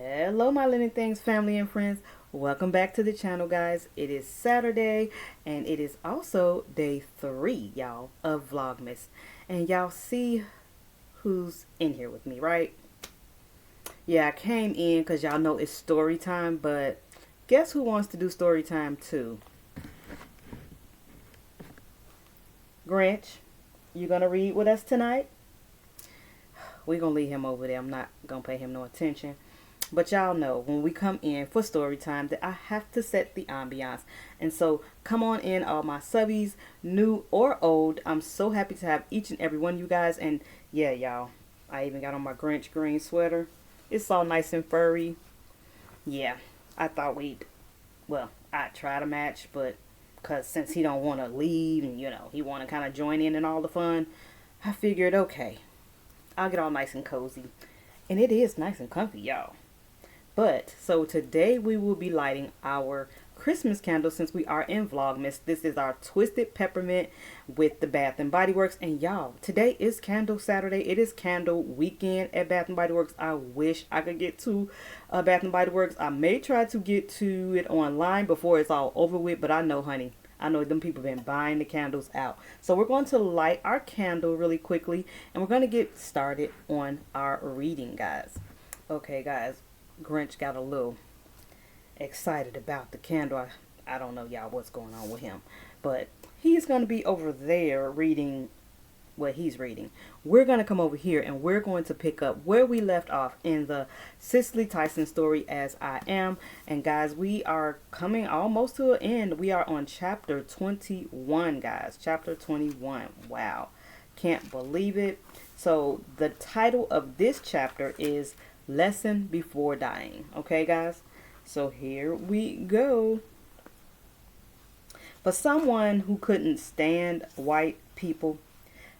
Hello my Lynn N Things family and friends. Welcome back to the channel, guys. It is Saturday and it is also day 3, y'all, of Vlogmas. And y'all see who's in here with me, right? Yeah, I came in because y'all know it's story time, but guess who wants to do story time too? Grinch, you gonna read with us tonight? We're gonna leave him over there. I'm not gonna pay him no attention. But y'all know when we come in for story time that I have to set the ambiance. And so come on in, all my subbies, new or old. I'm so happy to have each and every one of you guys. And yeah, y'all, I even got on my Grinch green sweater. It's all nice and furry. Yeah, I thought I'd try to match, but because since he don't want to leave and, he want to kind of join in all the fun, I figured, okay, I'll get all nice and cozy. And it is nice and comfy, y'all. But, so today we will be lighting our Christmas candle since we are in Vlogmas. This is our Twisted Peppermint with the Bath and Body Works. And y'all, today is Candle Saturday. It is candle weekend at Bath and Body Works. I wish I could get to Bath and Body Works. I may try to get to it online before it's all over with. But I know, honey, I know them people have been buying the candles out. So we're going to light our candle really quickly. And we're going to get started on our reading, guys. Okay, guys. Grinch got a little excited about the candle. I don't know, y'all, what's going on with him. But he's going to be over there reading what he's reading. We're going to come over here and we're going to pick up where we left off in the Cicely Tyson story, As I Am. And guys, we are coming almost to an end. We are on chapter 21, guys. Chapter 21. Wow. Can't believe it. So the title of this chapter is Lesson Before Dying. Okay, guys? So here we go. For someone who couldn't stand white people,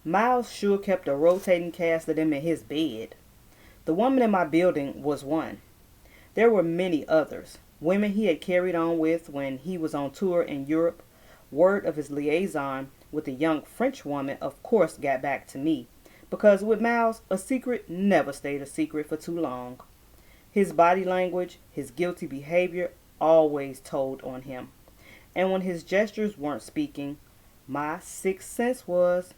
Miles sure kept a rotating cast of them in his bed. The woman in my building was one. There were many others. Women he had carried on with when he was on tour in Europe. Word of his liaison with a young French woman, of course, got back to me. Because with Miles, a secret never stayed a secret for too long. His body language, his guilty behavior, always told on him. And when his gestures weren't speaking, my sixth sense was.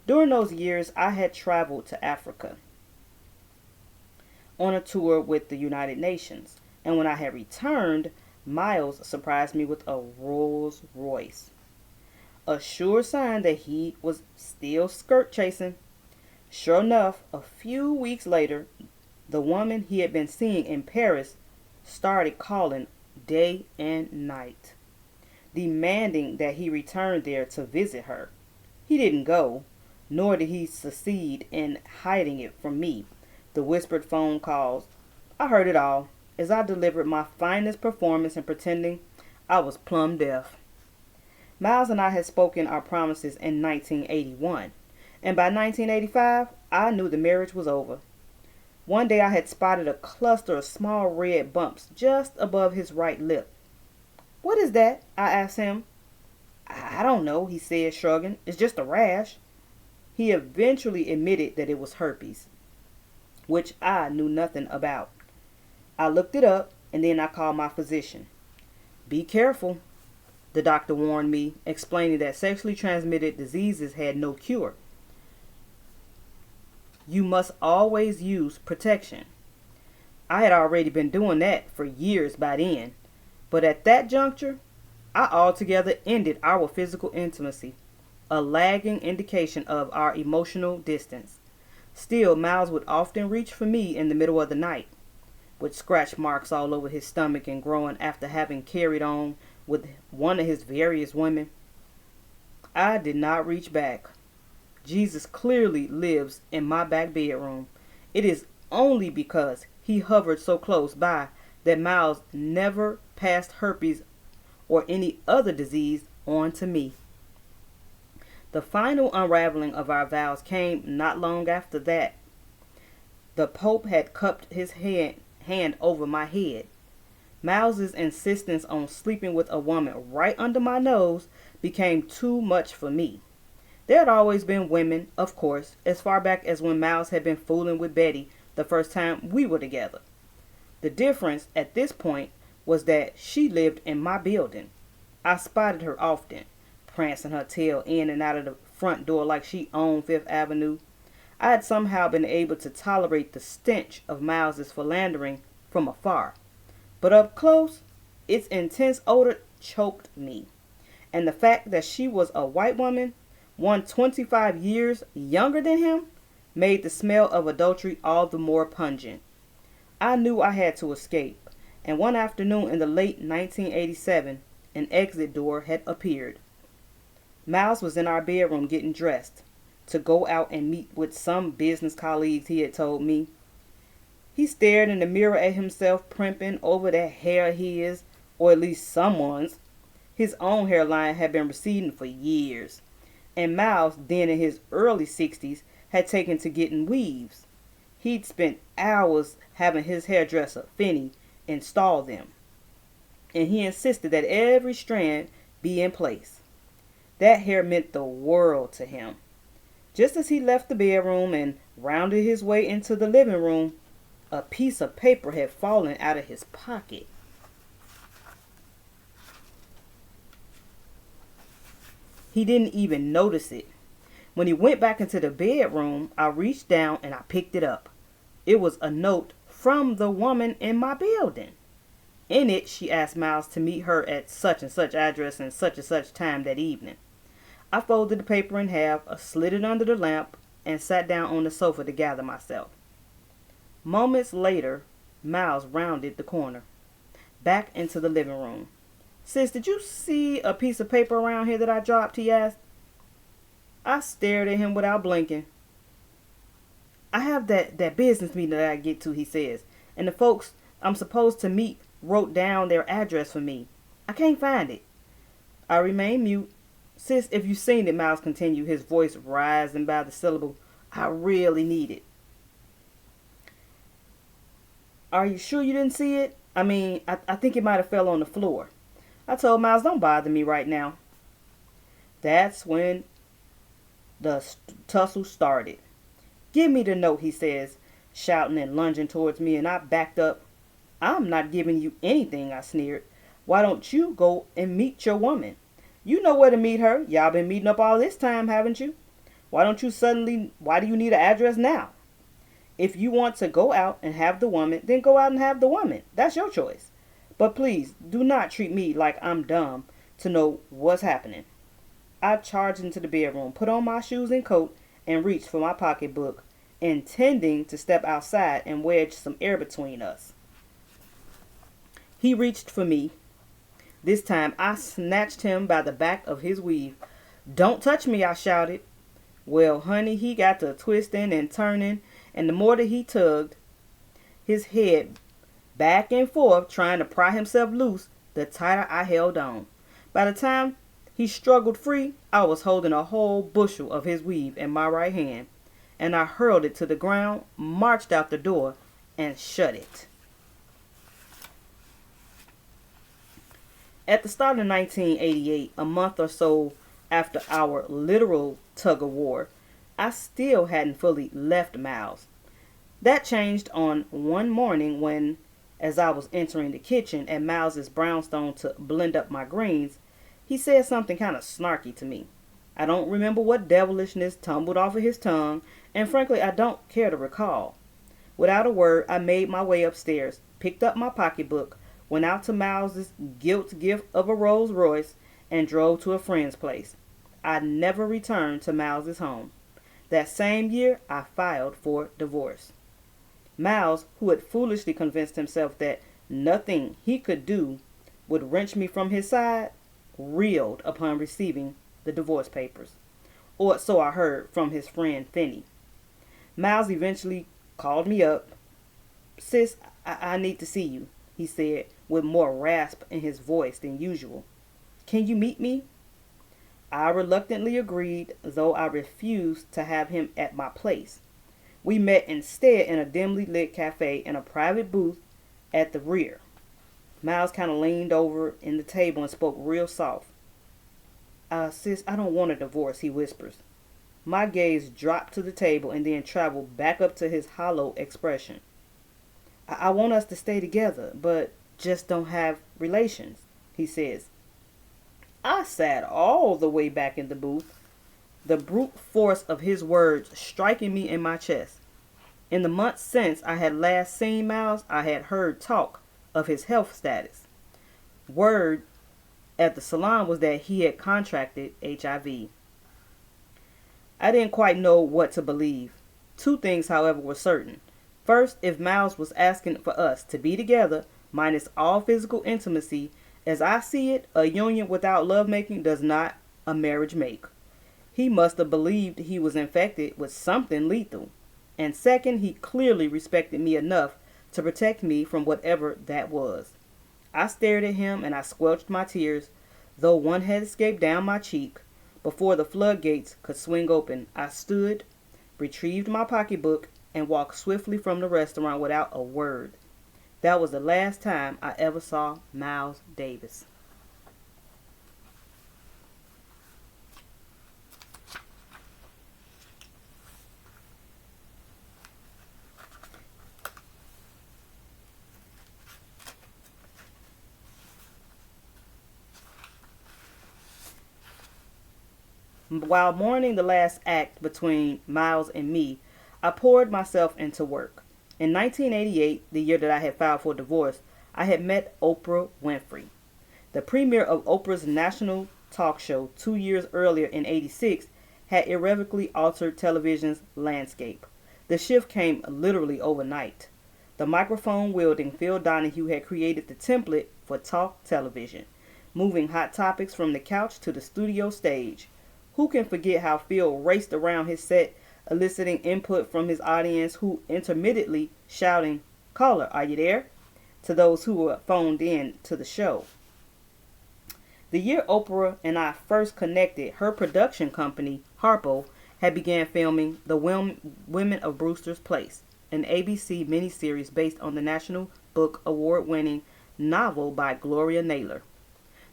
During those years, I had traveled to Africa on a tour with the United Nations. And when I had returned, Miles surprised me with a Rolls Royce. A sure sign that he was still skirt chasing. Sure enough, a few weeks later, the woman he had been seeing in Paris started calling day and night, demanding that he return there to visit her. He didn't go, nor did he succeed in hiding it from me. The whispered phone calls. I heard it all as I delivered my finest performance and pretending I was plumb deaf. Miles and I had spoken our promises in 1981. And by 1985, I knew the marriage was over. One day I had spotted a cluster of small red bumps just above his right lip. What is that? I asked him. I don't know, he said, shrugging. It's just a rash. He eventually admitted that it was herpes, which I knew nothing about. I looked it up and then I called my physician. Be careful, the doctor warned me, explaining that sexually transmitted diseases had no cure. You must always use protection. I had already been doing that for years by then, but at that juncture, I altogether ended our physical intimacy, a lagging indication of our emotional distance. Still, Miles would often reach for me in the middle of the night, with scratch marks all over his stomach and groin after having carried on with one of his various women. I did not reach back. Jesus clearly lives in my back bedroom. It is only because he hovered so close by that Miles never passed herpes or any other disease on to me. The final unraveling of our vows came not long after that. The Pope had cupped his hand over my head. Miles's insistence on sleeping with a woman right under my nose became too much for me. There had always been women, of course, as far back as when Miles had been fooling with Betty the first time we were together. The difference at this point was that she lived in my building. I spotted her often, prancing her tail in and out of the front door like she owned Fifth Avenue. I had somehow been able to tolerate the stench of Miles's philandering from afar, but up close, its intense odor choked me. And the fact that she was a white woman, one 25 years younger than him, made the smell of adultery all the more pungent. I knew I had to escape, and one afternoon in the late 1987, an exit door had appeared. Miles was in our bedroom getting dressed to go out and meet with some business colleagues, he had told me. He stared in the mirror at himself primping over that hair of his, or at least someone's. His own hairline had been receding for years, and Miles, then in his early 60s, had taken to getting weaves. He'd spent hours having his hairdresser, Finney, install them, and he insisted that every strand be in place. That hair meant the world to him. Just as he left the bedroom and rounded his way into the living room, a piece of paper had fallen out of his pocket. He didn't even notice it. When he went back into the bedroom, I reached down and I picked it up. It was a note from the woman in my building. In it, she asked Miles to meet her at such and such address and such time that evening. I folded the paper in half, slid it under the lamp, and sat down on the sofa to gather myself. Moments later, Miles rounded the corner, back into the living room. "Sis, did you see a piece of paper around here that I dropped?" he asked. I stared at him without blinking. "I have that business meeting that I get to," he says, "and the folks I'm supposed to meet wrote down their address for me. I can't find it." I remained mute. "Sis, if you've seen it," Miles continued, his voice rising by the syllable, "I really need it." "Are you sure you didn't see it? I mean, I think it might have fell on the floor." I told Miles, "Don't bother me right now." That's when the tussle started. "Give me the note," he says, shouting and lunging towards me, and I backed up. "I'm not giving you anything," I sneered. "Why don't you go and meet your woman? You know where to meet her. Y'all been meeting up all this time, haven't you? Why do you need an address now? If you want to go out and have the woman, then go out and have the woman. That's your choice. But please, do not treat me like I'm dumb to know what's happening." I charged into the bedroom, put on my shoes and coat, and reached for my pocketbook, intending to step outside and wedge some air between us. He reached for me. This time I snatched him by the back of his weave. "Don't touch me," I shouted. Well, honey, he got to twisting and turning, and the more that he tugged his head back and forth trying to pry himself loose, the tighter I held on. By the time he struggled free, I was holding a whole bushel of his weave in my right hand, and I hurled it to the ground, marched out the door, and shut it. At the start of 1988, a month or so after our literal tug-of-war, I still hadn't fully left Miles. That changed on one morning when, as I was entering the kitchen at Miles's brownstone to blend up my greens, he said something kind of snarky to me. I don't remember what devilishness tumbled off of his tongue, and frankly I don't care to recall. Without a word, I made my way upstairs, picked up my pocketbook, went out to Miles's gilt gift of a Rolls Royce, and drove to a friend's place. I never returned to Miles's home. That same year, I filed for divorce. Miles, who had foolishly convinced himself that nothing he could do would wrench me from his side, reeled upon receiving the divorce papers. Or so I heard from his friend Finney. Miles eventually called me up. "Sis, I need to see you," he said, with more rasp in his voice than usual. "Can you meet me?" I reluctantly agreed, though I refused to have him at my place. We met instead in a dimly lit cafe in a private booth at the rear. Miles kind of leaned over in the table and spoke real soft. "Sis, I don't want a divorce," he whispers. My gaze dropped to the table and then traveled back up to his hollow expression. I want us to stay together, but just don't have relations, he says. I sat all the way back in the booth, the brute force of his words striking me in my chest. In the months since I had last seen Miles, I had heard talk of his health status. Word at the salon was that he had contracted HIV. I didn't quite know what to believe. Two things, however, were certain. First, if Miles was asking for us to be together, minus all physical intimacy, as I see it, a union without lovemaking does not a marriage make. He must have believed he was infected with something lethal. And second, he clearly respected me enough to protect me from whatever that was. I stared at him and I squelched my tears, though one had escaped down my cheek. Before the floodgates could swing open, I stood, retrieved my pocketbook, and walked swiftly from the restaurant without a word. That was the last time I ever saw Miles Davis. While mourning the last act between Miles and me, I poured myself into work. In 1988, the year that I had filed for divorce, I had met Oprah Winfrey. The premiere of Oprah's national talk show 2 years earlier in '86 had irrevocably altered television's landscape. The shift came literally overnight. The microphone-wielding Phil Donahue had created the template for talk television, moving hot topics from the couch to the studio stage. Who can forget how Phil raced around his set, eliciting input from his audience, who intermittently shouting, "Caller, are you there?" to those who were phoned in to the show. The year Oprah and I first connected, her production company, Harpo, had began filming The Women of Brewster's Place, an ABC miniseries based on the National Book Award-winning novel by Gloria Naylor.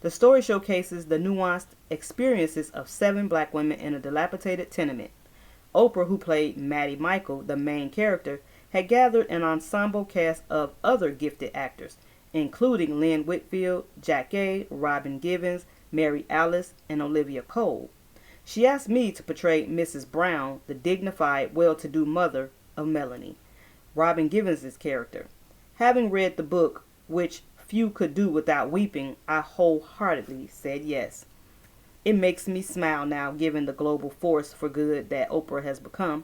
The story showcases the nuanced experiences of 7 black women in a dilapidated tenement. Oprah, who played Maddie Michael, the main character, had gathered an ensemble cast of other gifted actors, including Lynn Whitfield, Jack Gay, Robin Givens, Mary Alice, and Olivia Cole. She asked me to portray Mrs. Brown, the dignified, well-to-do mother of Melanie, Robin Givens' character. Having read the book, which few could do without weeping, I wholeheartedly said yes. It makes me smile now, given the global force for good that Oprah has become,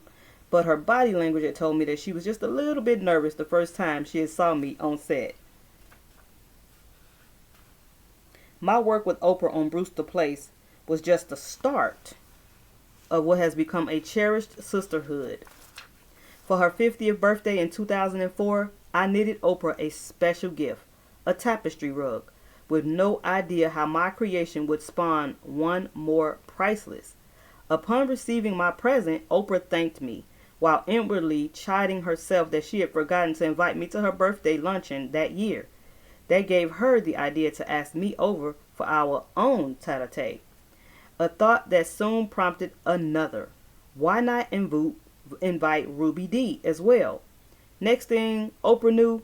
but her body language had told me that she was just a little bit nervous the first time she had saw me on set. My work with Oprah on Brewster Place was just the start of what has become a cherished sisterhood. For her 50th birthday in 2004, I knitted Oprah a special gift, a tapestry rug, with no idea how my creation would spawn one more priceless. Upon receiving my present, Oprah thanked me, while inwardly chiding herself that she had forgotten to invite me to her birthday luncheon that year. That gave her the idea to ask me over for our own tete-a-tete. A thought that soon prompted another. Why not invite Ruby Dee as well? Next thing Oprah knew,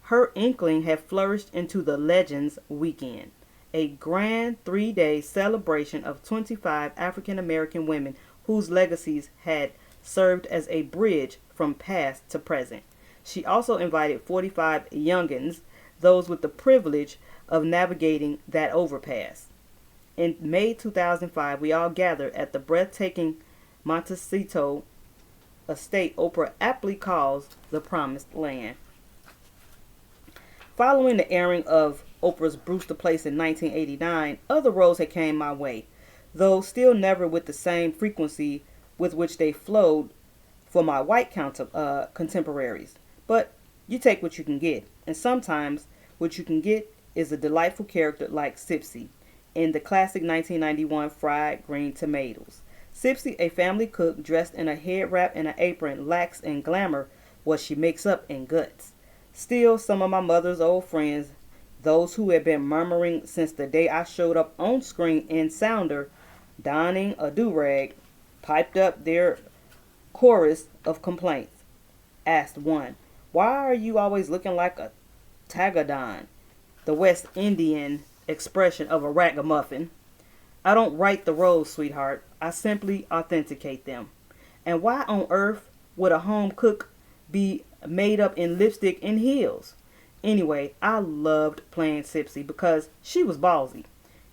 her inkling had flourished into the Legends Weekend, a grand 3-day celebration of 25 African American women whose legacies had served as a bridge from past to present. She also invited 45 youngins, those with the privilege of navigating that overpass. In May 2005, we all gathered at the breathtaking Montecito estate Oprah aptly calls the Promised Land. Following the airing of Oprah's Brewster Place in 1989, other roles had came my way, though still never with the same frequency with which they flowed for my white contemporaries. But you take what you can get, and sometimes what you can get is a delightful character like Sipsy in the classic 1991 Fried Green Tomatoes. Sipsy, a family cook dressed in a head wrap and an apron, lacks in glamour what she makes up in guts. Still, some of my mother's old friends, those who had been murmuring since the day I showed up on screen in Sounder, donning a do-rag, piped up their chorus of complaints. Asked one, Why are you always looking like a tagadon? The West Indian expression of a ragamuffin. I don't write the roles, sweetheart. I simply authenticate them. And why on earth would a home cook be made up in lipstick and heels? Anyway, I loved playing Sipsy because she was ballsy.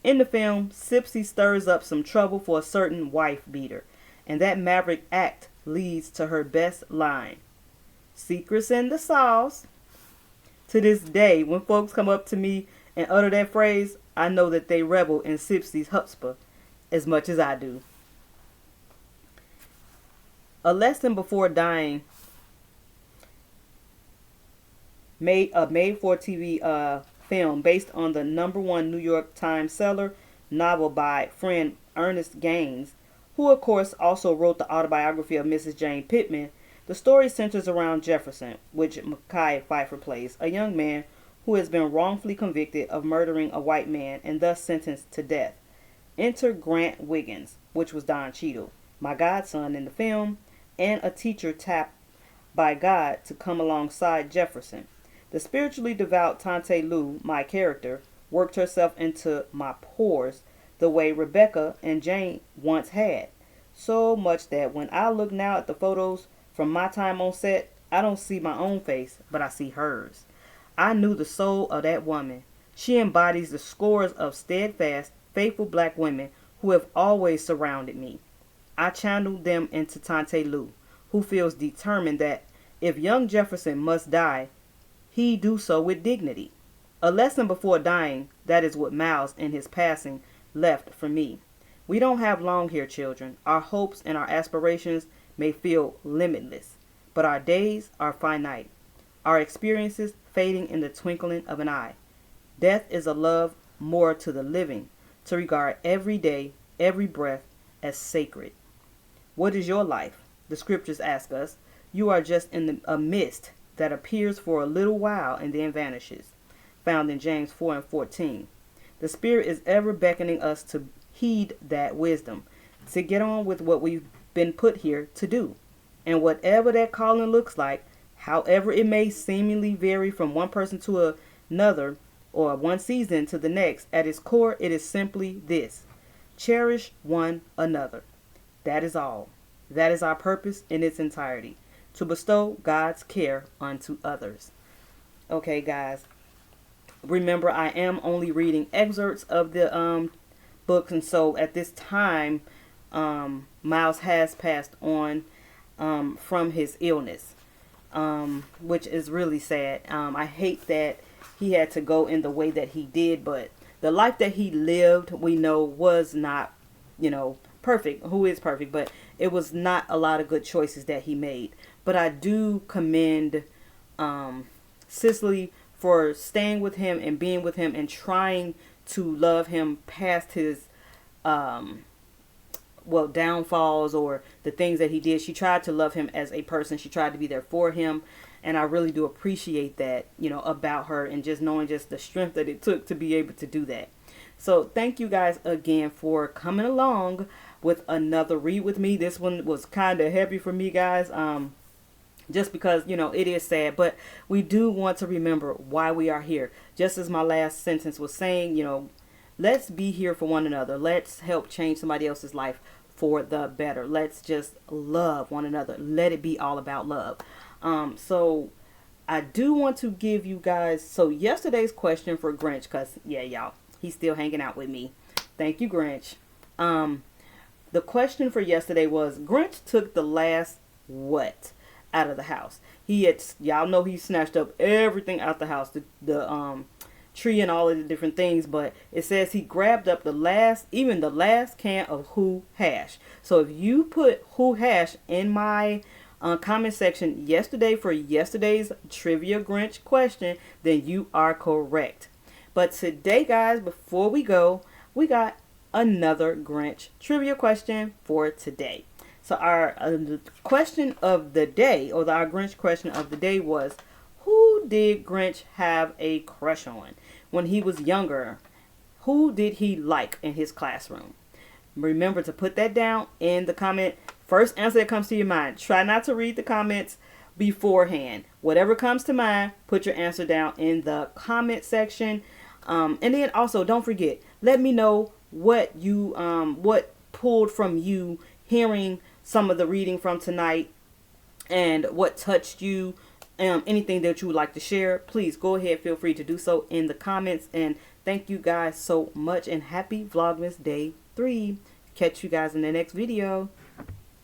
In the film, Sipsy stirs up some trouble for a certain wife beater, and that maverick act leads to her best line. Secrets in the sauce. To this day, when folks come up to me and utter that phrase, I know that they revel in Sipsy's chutzpah as much as I do. A Lesson Before Dying, a made-for-TV film based on the #1 New York Times seller novel by friend Ernest Gaines, who of course also wrote the autobiography of Mrs. Jane Pittman. The story centers around Jefferson, which Mekhi Phifer plays, a young man who has been wrongfully convicted of murdering a white man and thus sentenced to death. Enter Grant Wiggins, which was Don Cheadle, my godson in the film, and a teacher tapped by God to come alongside Jefferson. The spiritually devout Tante Lou, my character, worked herself into my pores the way Rebecca and Jane once had. So much that when I look now at the photos from my time on set, I don't see my own face, but I see hers. I knew the soul of that woman. She embodies the scores of steadfast, faithful black women who have always surrounded me. I channeled them into Tante Lou, who feels determined that if young Jefferson must die, he do so with dignity. A lesson before dying, that is what Miles in his passing left for me. We don't have long here, children. Our hopes and our aspirations may feel limitless, but our days are finite. Our experiences fading in the twinkling of an eye. Death is a love more to the living, to regard every day, every breath as sacred. What is your life? The scriptures ask us. You are just in a mist that appears for a little while and then vanishes. Found in James 4:14. The Spirit is ever beckoning us to heed that wisdom, to get on with what we've been put here to do. And whatever that calling looks like, however it may seemingly vary from one person to another, or one season to the next, at its core it is simply this: cherish one another. That is all. That is our purpose in its entirety, to bestow God's care unto others. Okay, guys, remember I am only reading excerpts of the books, and so at this time Miles has passed on from his illness, which is really sad. I hate that he had to go in the way that he did, but the life that he lived, we know, was not, perfect. Who is perfect? But it was not a lot of good choices that he made. But I do commend Cicely for staying with him and being with him and trying to love him past his downfalls or the things that he did. She tried to love him as a person. She tried to be there for him. And I really do appreciate that, about her, and just knowing just the strength that it took to be able to do that. So thank you guys again for coming along with another read with me. This one was kind of heavy for me, guys. Just because, it is sad, but we do want to remember why we are here. Just as my last sentence was saying, let's be here for one another. Let's help change somebody else's life for the better. Let's just love one another. Let it be all about love. So I do want to give you guys, so yesterday's question for Grinch, because y'all, he's still hanging out with me. Thank you, Grinch. The question for yesterday was, Grinch took the last what out of the house? Y'all know he snatched up everything out the house, the tree and all of the different things, but it says he grabbed up the last can of Who Hash. So if you put Who Hash in my comment section yesterday for yesterday's trivia Grinch question, then you are correct. But today, guys, before we go, we got another Grinch trivia question for today. So our question of the day, or our Grinch question of the day, was, who did Grinch have a crush on when he was younger? Who did he like in his classroom? Remember to put that down in the comment. First answer that comes to your mind. Try not to read the comments beforehand. whatever comes to mind, put your answer down in the comment section. And then also don't forget, let me know what you what pulled from you hearing some of the reading from tonight, and what touched you. Anything that you would like to share, please go ahead, feel free to do so in the comments. And thank you guys so much, and happy Vlogmas Day 3. Catch you guys in the next video.